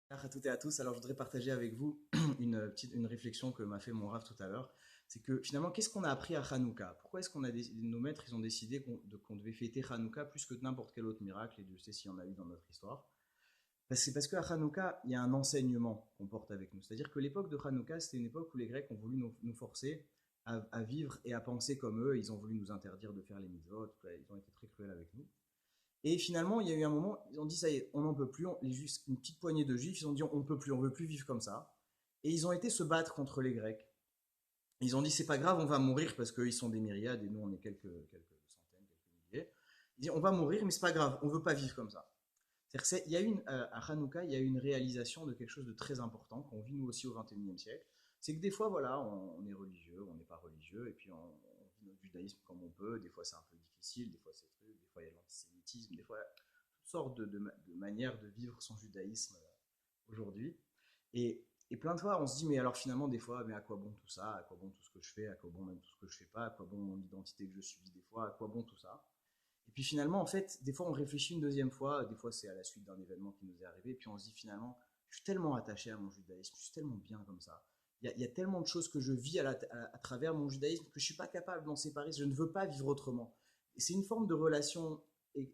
À toutes et à tous. Alors, je voudrais partager avec vous une réflexion que m'a fait mon Rav tout à l'heure. C'est que finalement, qu'est-ce qu'on a appris à Hanouka? Pourquoi est-ce nos maîtres ils ont décidé qu'on devait fêter Hanouka plus que n'importe quel autre miracle, et Dieu sait s'il y en a eu dans notre histoire? C'est parce qu'à Hanouka, il y a un enseignement qu'on porte avec nous. C'est-à-dire que l'époque de Hanouka, c'était une époque où les Grecs ont voulu nous forcer à vivre et à penser comme eux. Ils ont voulu nous interdire de faire les mitzvot. Ils ont été très cruels avec nous. Et finalement, il y a eu un moment, ils ont dit ça y est, on n'en peut plus. Une petite poignée de juifs, ils ont dit on peut plus, on veut plus vivre comme ça. Et ils ont été se battre contre les Grecs. Ils ont dit c'est pas grave, on va mourir parce qu'ils sont des myriades et nous on est quelques centaines, quelques milliers. Ils disent on va mourir, mais c'est pas grave, on veut pas vivre comme ça. Il y a une, à Hanouka, il y a une réalisation de quelque chose de très important qu'on vit nous aussi au XXIe siècle. C'est que des fois, voilà, on est religieux, on n'est pas religieux, et puis on vit notre judaïsme comme on peut. Des fois, c'est un peu difficile, des fois, c'est truc, des fois, il y a de l'antisémitisme, des fois, toutes sortes de manières de vivre son judaïsme aujourd'hui. Et plein de fois, on se dit, mais alors finalement, des fois, mais à quoi bon tout ça? À quoi bon tout ce que je fais? À quoi bon même tout ce que je fais pas? À quoi bon mon identité que je subis des fois? À quoi bon tout ça? Et puis finalement, en fait, des fois on réfléchit une deuxième fois, des fois c'est à la suite d'un événement qui nous est arrivé, et puis on se dit finalement, je suis tellement attaché à mon judaïsme, je suis tellement bien comme ça. Il y a tellement de choses que je vis à travers mon judaïsme que je ne suis pas capable d'en séparer, je ne veux pas vivre autrement. Et c'est une forme de relation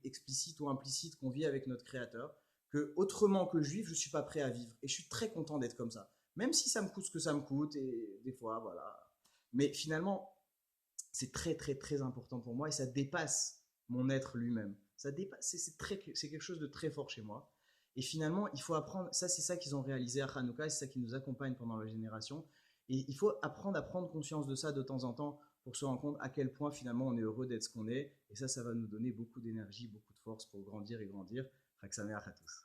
explicite ou implicite qu'on vit avec notre Créateur, que autrement que juif, je ne suis pas prêt à vivre. Et je suis très content d'être comme ça. Même si ça me coûte ce que ça me coûte, et des fois, voilà. Mais finalement, c'est très très très important pour moi et ça dépasse mon être lui-même. Ça dépasse, c'est quelque chose de très fort chez moi. Et finalement, il faut apprendre, ça c'est ça qu'ils ont réalisé à Hanouka, c'est ça qui nous accompagne pendant la génération. Et il faut apprendre à prendre conscience de ça de temps en temps pour se rendre compte à quel point finalement on est heureux d'être ce qu'on est. Et ça va nous donner beaucoup d'énergie, beaucoup de force pour grandir et grandir. Raksamer à tous.